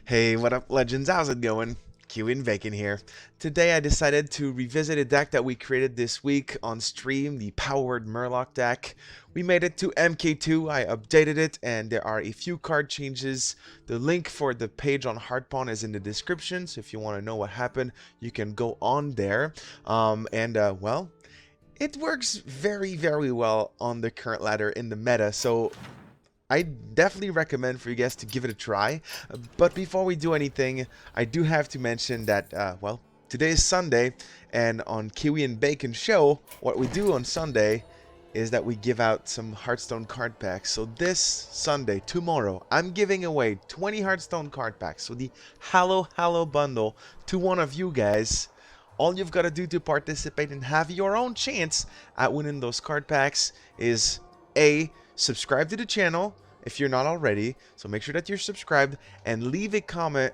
Hey, what up, legends? How's it going? Q and Bacon here. Today I decided to revisit a deck that we created this week on stream, the powered Murloc deck. We made it to Mk.II, I updated it, and there are a few card changes. The link for the page on Hearthpwn is in the description, so if you want to know what happened, you can go on there. Well, it works very, very well on the current ladder in the meta, so I definitely recommend for you guys to give it a try. But before we do anything, I do have to mention that, well, today is Sunday, and on Kiwi and Bacon Show, what we do on Sunday is that we give out some Hearthstone card packs. So this Sunday, tomorrow, I'm giving away 20 Hearthstone card packs. So the Hallow bundle to one of you guys. All you've got to do to participate and have your own chance at winning those card packs is A, subscribe to the channel if you're not already, so make sure that you're subscribed, and leave a comment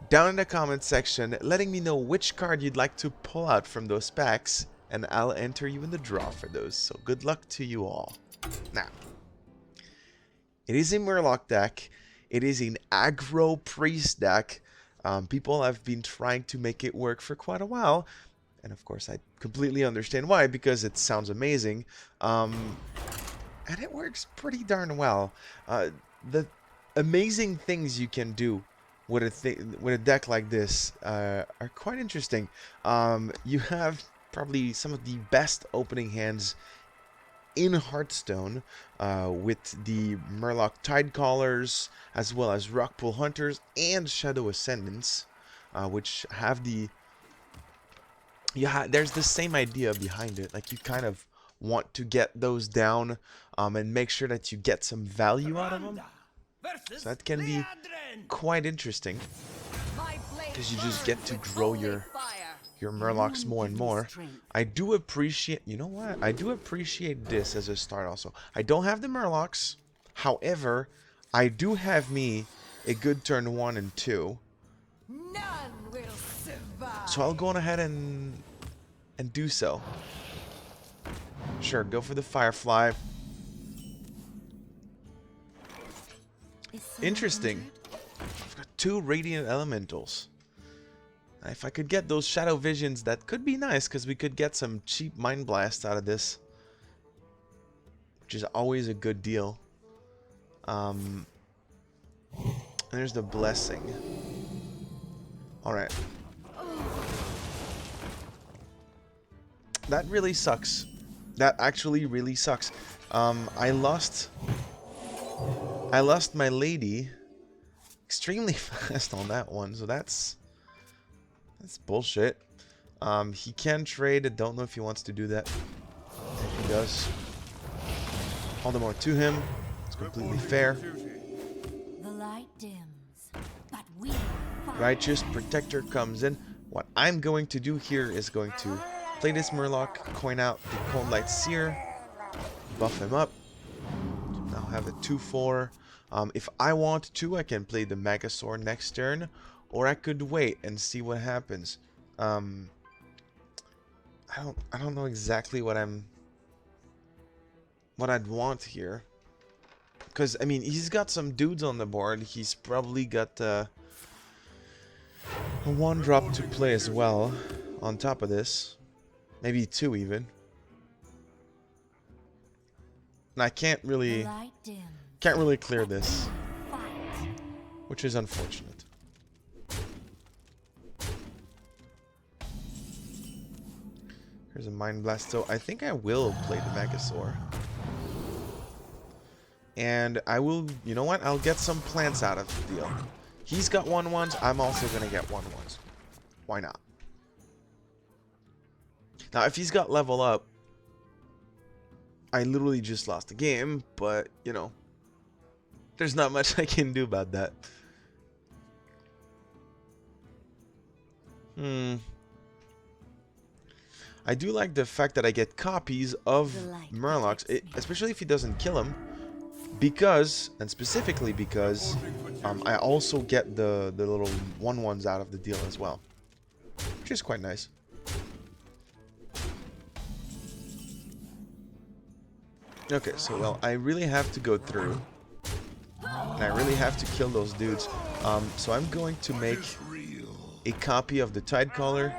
down in the comment section letting me know which card you'd like to pull out from those packs, and I'll enter you in the draw for those. So good luck to you all. Now, it is a Murloc deck. It is an aggro priest deck. People have been trying to make it work for quite a while, and of course I completely understand why, because it sounds amazing. And it works pretty darn well. The amazing things you can do with a deck like this are quite interesting. You have probably some of the best opening hands in Hearthstone with the Murloc Tidecallers, as well as Rockpool Hunters and Shadow Ascendants, which have the... there's the same idea behind it. Like, you kind of want to get those down and make sure that you get some value out of them. So that can be quite interesting, because you just get to grow your Murlocs more and more. I do appreciate, you know what? I do appreciate this as a start also. I don't have the Murlocs. However, I do have me a good turn 1 and 2. So I'll go on ahead and do so. Sure, go for the Firefly. Interesting. I've got 2 Radiant Elementals. If I could get those Shadow Visions, that could be nice, because we could get some cheap Mind Blast out of this, which is always a good deal. There's the Blessing. Alright. That really sucks. That actually really sucks. I lost my lady extremely fast on that one, so that's bullshit. He can trade. I don't know if he wants to do that. If he does, all the more to him. It's completely fair. The light dims, but we Righteous Protector comes in. What I'm going to do here is going to play this Murloc, coin out the Cold Light Seer, buff him up. Now have a 2/4. If I want to, I can play the Megasaur next turn, or I could wait and see what happens. I don't know exactly what I'd want here, because I mean, he's got some dudes on the board. He's probably got a 1-drop to play as well on top of this. Maybe 2 even. And I can't really clear this, which is unfortunate. Here's a Mind Blast, so I think I will play the Megasaur. And I will, you know what? I'll get some plants out of the deal. He's got 1/1s, I'm also gonna get 1/1s. Why not? Now, if he's got level up, I literally just lost the game, but, you know, there's not much I can do about that. I do like the fact that I get copies of Murlocs, especially if he doesn't kill him, because, and specifically because, I also get the little 1/1s out of the deal as well, which is quite nice. Okay, so, well, I really have to go through and I really have to kill those dudes. So I'm going to make a copy of the Tidecaller,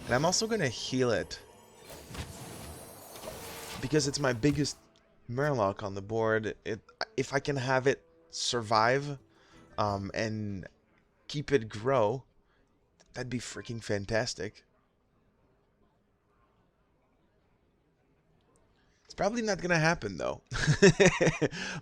and I'm also going to heal it because it's my biggest Murloc on the board. If I can have it survive and keep it grow, that'd be freaking fantastic. It's probably not gonna happen though.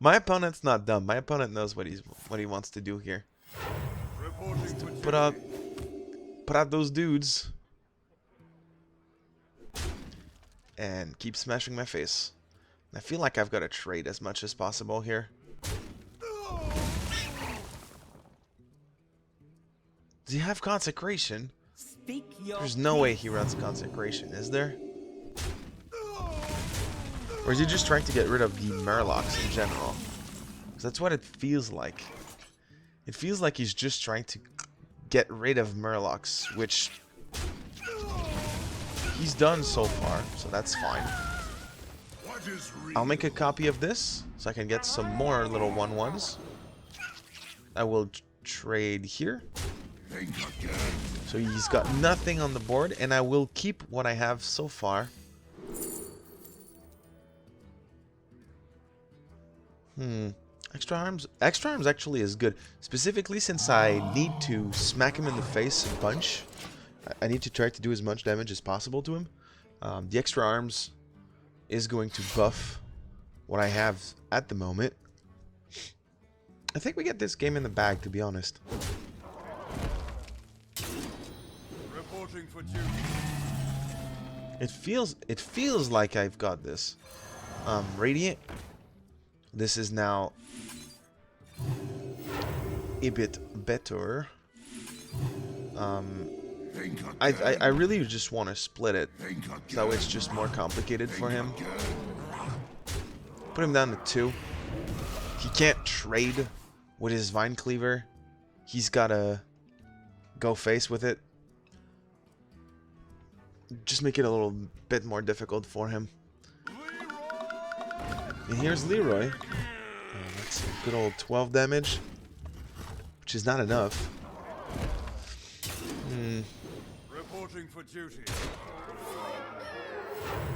My opponent's not dumb. My opponent knows what he wants to do here. To put out those dudes and keep smashing my face. I feel like I've got to trade as much as possible here. Does he have Consecration? There's no way he runs Consecration, is there? Or is he just trying to get rid of the Murlocs in general? Because that's what it feels like. It feels like he's just trying to get rid of Murlocs, which he's done so far, so that's fine. I'll make a copy of this so I can get some more little 1/1s. I will trade here. So he's got nothing on the board, and I will keep what I have so far. Extra arms actually is good, specifically since I need to smack him in the face a bunch. I need to try to do as much damage as possible to him. The extra arms is going to buff what I have at the moment. I think we get this game in the bag, to be honest. Reporting for duty. It feels like I've got this. Radiant. This is now a bit better. I really just want to split it, so it's just more complicated for him. Put him down to 2. He can't trade with his Vine Cleaver. He's gotta go face with it. Just make it a little bit more difficult for him. And here's Leroy. That's a good old 12 damage, which is not enough. Reporting for duty.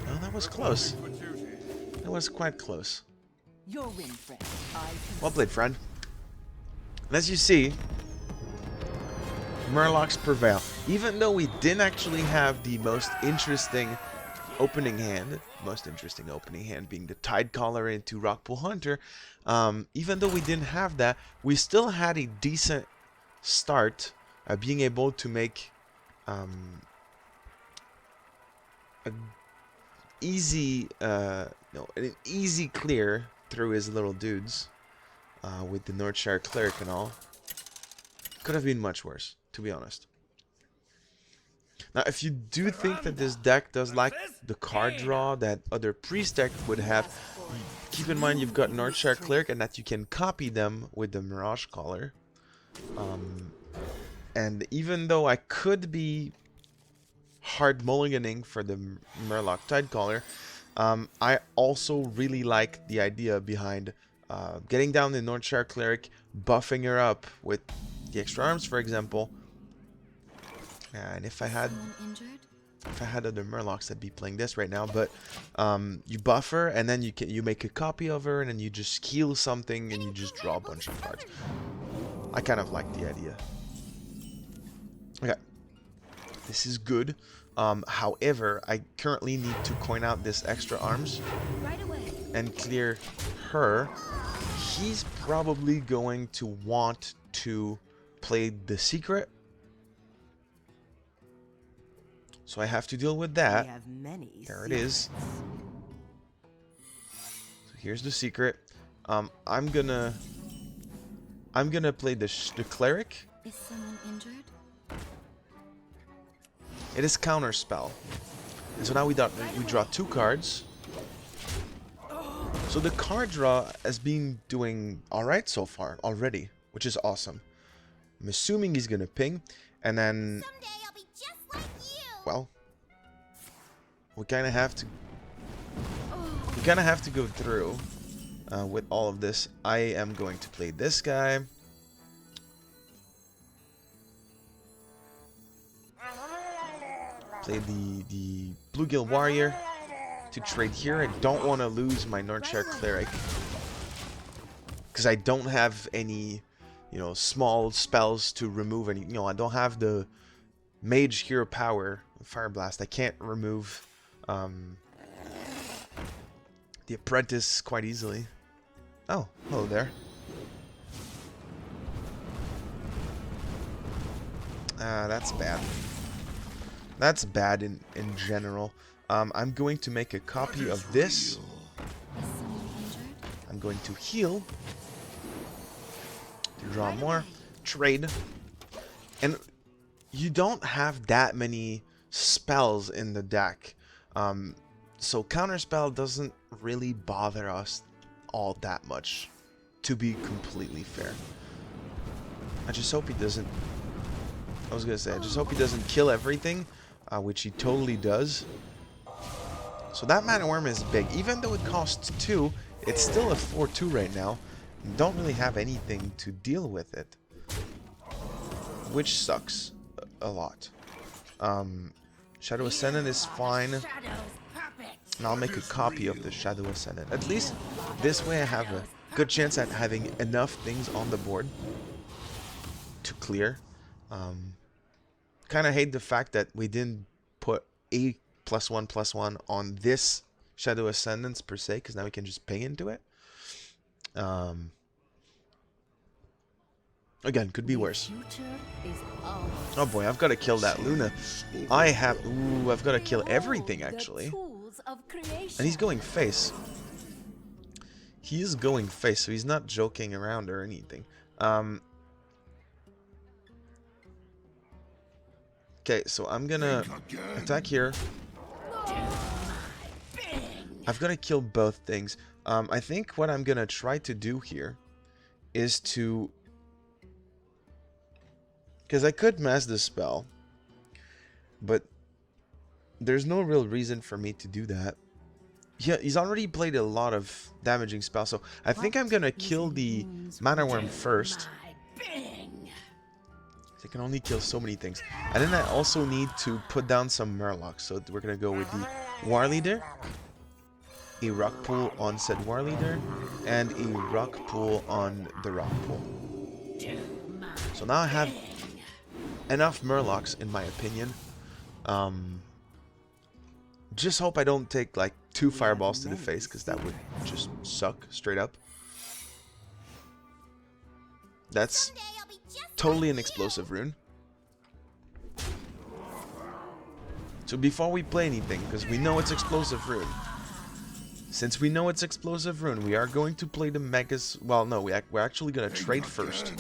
Oh, that was close. That was quite close. Your win, friend. Well played, friend. And as you see, Murlocs prevail. Even though we didn't actually have the most interesting opening hand being the Tidecaller into Rockpool Hunter, even though we didn't have that, we still had a decent start, being able to make an easy clear through his little dudes with the Northshire Cleric and all. Could have been much worse, to be honest. Now, if you do think that this deck does like the card draw that other priest deck would have, keep in mind you've got Northshire Cleric and that you can copy them with the Mirage Caller. And even though I could be hard mulliganing for the Murloc Tidecaller, I also really like the idea behind getting down the Northshire Cleric, buffing her up with the extra arms, for example. And if I had other Murlocs, I'd be playing this right now. But you buff her, and then you make a copy of her, and then you just heal something, and you just draw a bunch of cards. I kind of like the idea. Okay, this is good. However, I currently need to coin out this extra arms and clear her. He's probably going to want to play the secret. So I have to deal with that. There it is. So here's the secret. I'm gonna play the cleric. Is someone injured? It is counter spell. And so now we draw 2 cards. So the card draw has been doing alright so far already, which is awesome. I'm assuming he's gonna ping, and then Someday I'll be just like you. well, we kind of have to go through with all of this. I am going to play this guy. Play the Bluegill Warrior to trade here. I don't want to lose my Northshire Cleric because I don't have any, you know, small spells to remove any. You know, I don't have the Mage Hero Power Fire Blast. I can't remove the Apprentice quite easily. Oh, hello there. That's bad. That's bad in general. I'm going to make a copy of this. I'm going to heal. To draw more. Trade. And you don't have that many spells in the deck. So Counterspell doesn't really bother us all that much, to be completely fair. I just hope he doesn't... I was gonna say, I just hope he doesn't kill everything, which he totally does. So that Mana Worm is big. Even though it costs 2, it's still a 4-2 right now. Don't really have anything to deal with it, which sucks a lot. Shadow Ascendant is fine. And I'll make a copy of the Shadow Ascendant. At least this way I have a good chance at having enough things on the board to clear. Kind of hate the fact that we didn't put a +1/+1 on this Shadow Ascendants per se, because now we can just pay into it. Again, could be worse. Oh boy, I've got to kill that Luna. I've got to kill everything actually. And he's going face. He is going face, so he's not joking around or anything. Okay, so I'm gonna attack here. I've got to kill both things. I think what I'm gonna try to do here is to... Because I could mass the spell, but there's no real reason for me to do that. Yeah, he's already played a lot of damaging spells, so I think I'm gonna kill the Mana Worm first. I can only kill so many things. And then I also need to put down some Murlocs, so we're gonna go with the War Leader, a Rock Pool on said War Leader, and a Rock Pool on the Rock Pool. So now I have enough Murlocs, in my opinion. Just hope I don't take like 2 fireballs to the face, because that would just suck straight up. That's totally an explosive rune. So before we play anything, because we know it's explosive rune, since we know it's explosive rune, we are going to play the Megas. Well, no, we're actually going to trade first.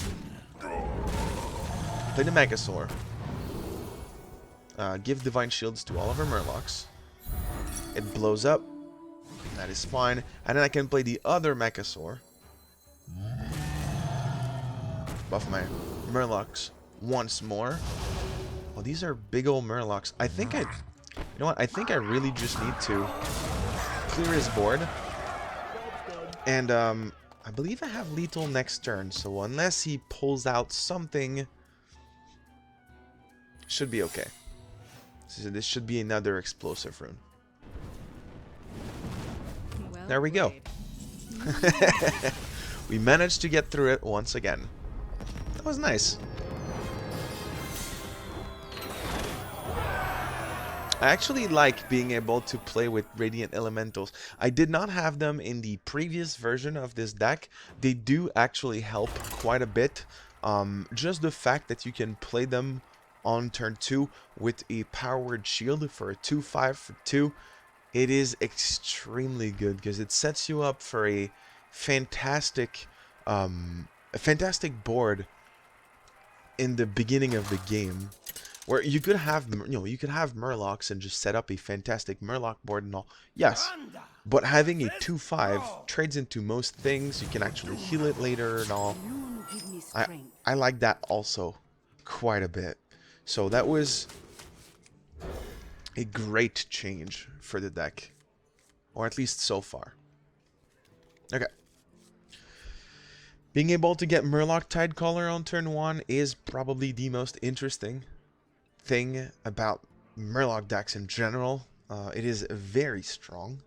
Play the Megasaur. Give Divine Shields to all of our Murlocs. It blows up. That is fine. And then I can play the other Megasaur. Buff my Murlocs once more. Oh, these are big old Murlocs. I think you know what? I think I really just need to clear his board. And I believe I have lethal next turn. So unless he pulls out something, should be okay. So this should be another explosive rune. Well There we go. We managed to get through it once again. That was nice. I actually like being able to play with Radiant Elementals. I did not have them in the previous version of this deck. They do actually help quite a bit. Just the fact that you can play them on turn 2 with a powered shield for a 2/5 for 2. It is extremely good because it sets you up for a fantastic board in the beginning of the game, where you could have, you could have Murlocs and just set up a fantastic Murloc board and all. Yes, but having a 2/5 trades into most things. You can actually heal it later and all. I like that also quite a bit. So that was a great change for the deck, or at least so far. Okay, Being able to get Murloc Tidecaller on turn 1 is probably the most interesting thing about Murloc decks in general. It is very strong.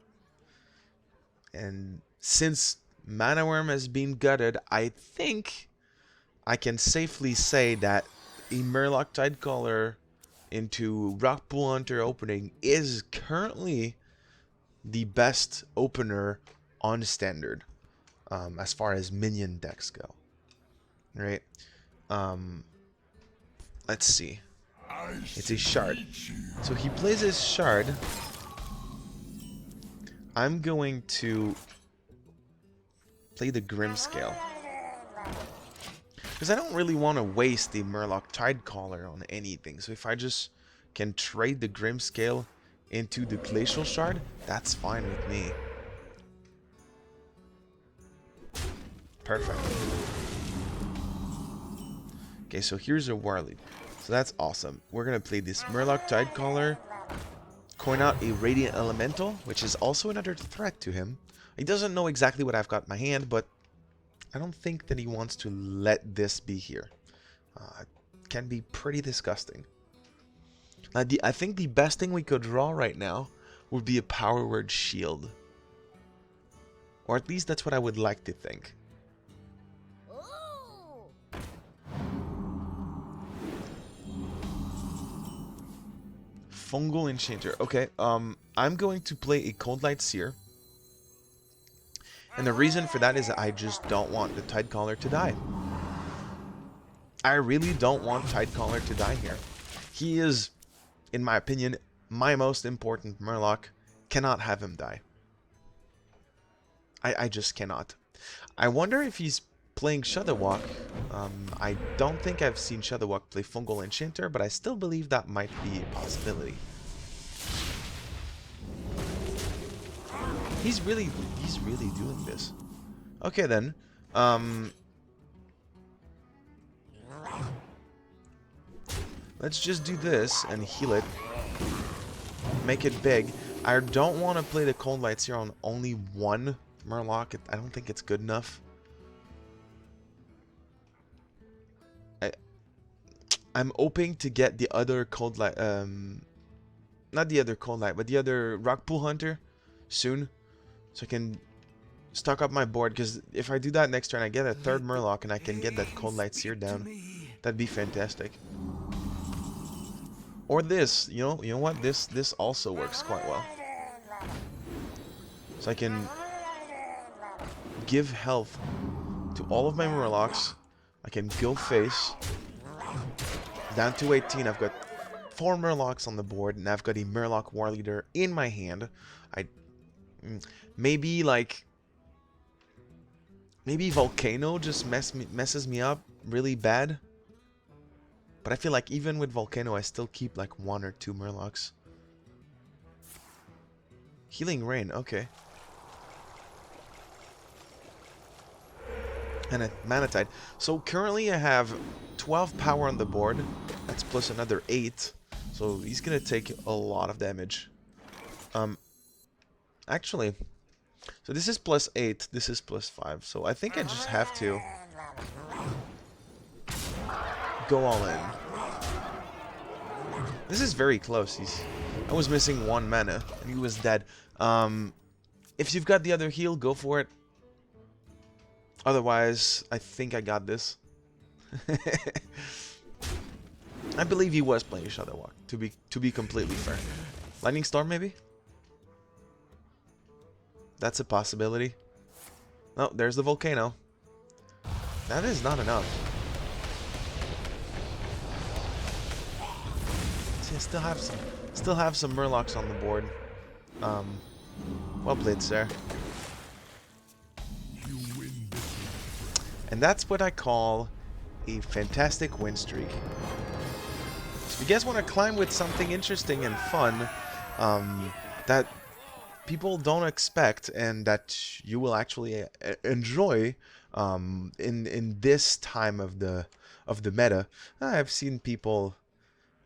And since Mana Worm has been gutted, I think I can safely say that a Murloc Tidecaller into Rockpool Hunter opening is currently the best opener on standard, as far as minion decks go. Right? Let's see. It's a shard. So he plays his shard. I'm going to play the Grimscale, because I don't really want to waste the Murloc Tidecaller on anything. So if I just can trade the Grimscale into the Glacial Shard, that's fine with me. Perfect. Okay, so here's a War Lead. So that's awesome. We're going to play this Murloc Tidecaller, coin out a Radiant Elemental, which is also another threat to him. He doesn't know exactly what I've got in my hand, but I don't think that he wants to let this be here. It can be pretty disgusting. I think the best thing we could draw right now would be a Power Word Shield. Or at least that's what I would like to think. Ooh. Fungal Enchanter. Okay, I'm going to play a Cold Light Seer. And the reason for that is I just don't want the Tidecaller to die. I really don't want Tidecaller to die here. He is, in my opinion, my most important Murloc. Cannot have him die. I just cannot. I wonder if he's playing Shadowwalk. I don't think I've seen Shadowwalk play Fungal Enchanter, but I still believe that might be a possibility. He's really doing this. Okay then. Let's just do this and heal it. Make it big. I don't want to play the Cold Lights here on only one Murloc. I don't think it's good enough. I'm hoping to get the other Cold Light, not the other Cold Light, but the other Rockpool Hunter soon, so I can stock up my board, because if I do that next turn, I get a third Murloc and I can get that Cold Light Seer down. That'd be fantastic. Or this, you know what? This also works quite well. So I can give health to all of my Murlocs. I can go face. Down to 18, I've got 4 Murlocs on the board, and I've got a Murloc War Leader in my hand. Maybe Volcano just messes me up really bad. But I feel like even with Volcano, I still keep like 1 or 2 Murlocs. Healing Rain, okay. And a Mana Tide. So currently I have 12 power on the board. That's plus another 8. So he's gonna take a lot of damage. Actually, so this is plus 8, this is plus 5. So I think I just have to go all in. This is very close. I was missing 1 mana and he was dead. If you've got the other heal, go for it. Otherwise, I think I got this. I believe he was playing Shadowwalk, to be completely fair. Lightning Storm, maybe? That's a possibility. Oh, there's the Volcano. That is not enough. See, I still have some Murlocs on the board. Well played, sir. And that's what I call a fantastic win streak. So if you guys want to climb with something interesting and fun, that people don't expect and that you will actually enjoy in this time of the meta, I've seen people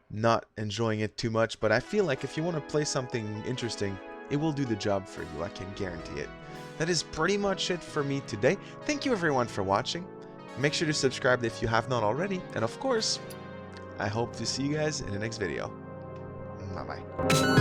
not enjoying it too much, but I feel like if you want to play something interesting, it will do the job for you. I can guarantee it. that is pretty much it for me today. Thank you everyone for watching. Make sure to subscribe if you have not already. And of course, I hope to see you guys in the next video. Bye-bye.